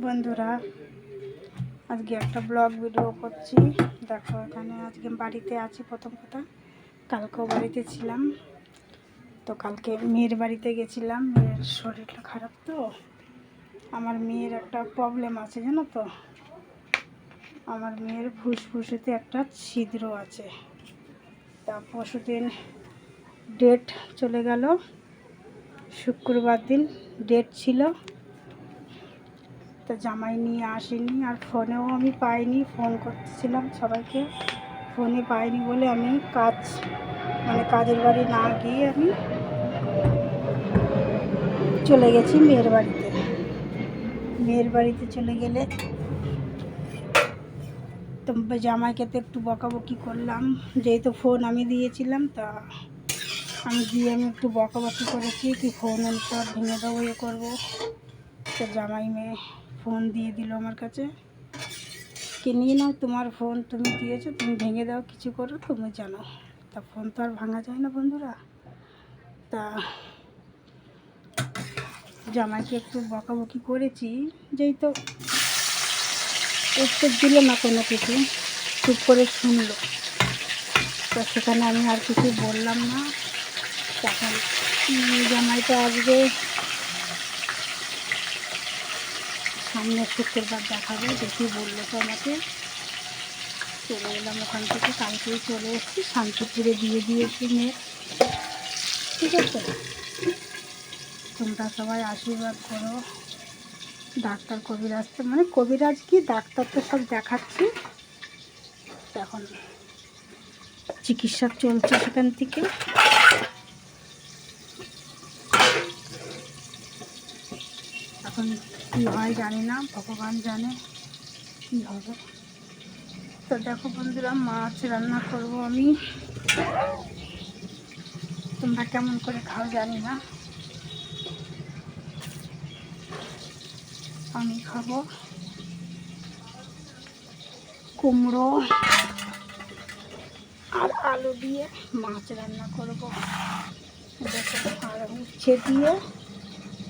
বন্ধুরা, আজকে একটা ব্লগ ভিডিও করছি। দেখো, এখানে আজকে বাড়িতে আছি। প্রথম কথা, কালকেও বাড়িতে ছিলাম। তো কালকে মেয়ের বাড়িতে গেছিলাম। মেয়ের শরীরটা খারাপ, তো আমার মেয়ের একটা প্রবলেম আছে, জানো তো। আমার মেয়ের ফুসফুসেতে একটা ছিদ্র আছে। তা পরশুদিন ডেট চলে গেল, শুক্রবার দিন ডেট ছিল। তো জামাই নিয়ে আসেনি, আর ফোনেও আমি পাইনি। ফোন করতেছিলাম সবাইকে, ফোনে পাইনি বলে আমি কাজের বাড়ি না গিয়ে আমি চলে গেছি মেয়ের বাড়িতে। মেয়ের বাড়িতে চলে গেলে তো জামাইকে তো একটু বকাবকি করলাম, যেহেতু ফোন আমি দিয়েছিলাম। তা আমি একটু বকাবকি করেছি, কি ফোন তো ভেঙে দেবো, ইয়ে করবো। তো জামাই মেয়ে ফোন দিয়ে দিল আমার কাছে, কি নিয়ে নাও, তোমার ফোন তুমি দিয়েছো, তুমি ভেঙে দাও, কিছু করো, তুমি জানো। তা ফোন তো আর ভাঙা যায় না বন্ধুরা। তা জামাইকে একটু বকাবকি করেছি, যেহেতু উত্তর দিল না কোনো কিছু, চুপ করে শুনলো। তো সেখানে আমি আর কিছু বললাম না। তখন জামাইটা আজকে সামনে শুক্রবার দেখাবে, দেখি বললো তো আমাকে। চলে এলাম ওখান থেকে, কালকেই চলে এসেছি। শান্তিপুরে দিয়ে দিয়েছি মেয়ে, ঠিক আছে। তোমরা সবাই আশীর্বাদ করো। ডাক্তার কবিরাজ তো কবিরাজ কি ডাক্তার তো সব দেখাচ্ছি, এখন চিকিৎসা চলছে সেখান থেকে। এখন কী হয় জানি না, ভগবান জানে কী হবে। তো দেখো বন্ধুরা, মাছ রান্না করব আমি। তোমরা কেমন করে খাও জানি না, আমি খাবো কুমড়ো আর আলু দিয়ে মাছ রান্না করব। দেখো, আর উচ্ছে দিয়ে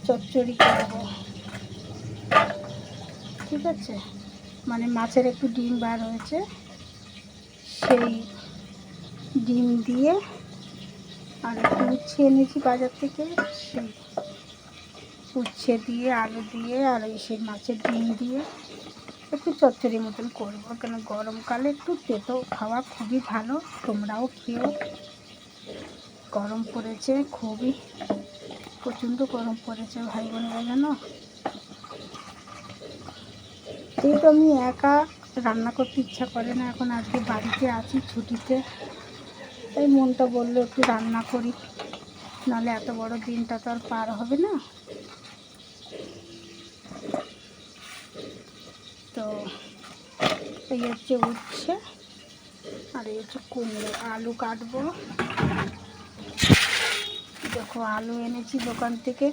চচ্চড়ি করব, ঠিক আছে। মাছের একটু ডিম বার হয়েছে, সেই ডিম দিয়ে, আর একটু উচ্ছে এনেছি বাজার থেকে, সেই উচ্ছে দিয়ে আলু দিয়ে আর সেই মাছের ডিম দিয়ে একটু চচ্চড়ি মতন করবো। কেন গরমকালে একটু তেতো খাওয়া খুবই ভালো, তোমরাও খেও। গরম পড়েছে, খুবই প্রচণ্ড গরম পড়েছে ভাই বোনেরা, জানো। যেহেতু আমি একা, রান্না করতে ইচ্ছা করে না। এখন আজকে বাড়িতে আছি ছুটিতে, তাই মনটা বললো একটু রান্না করি, নাহলে এত বড় দিনটা তো আর পার হবে না। তো এই হচ্ছে উচ্ছে, আর এই হচ্ছে কুমড়ো। আলু কাটবো। দেখো, আলু এনেছি দোকান থেকে,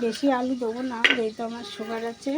বেশি আলু দেবো না, যেহেতু আমার সুগার আছে।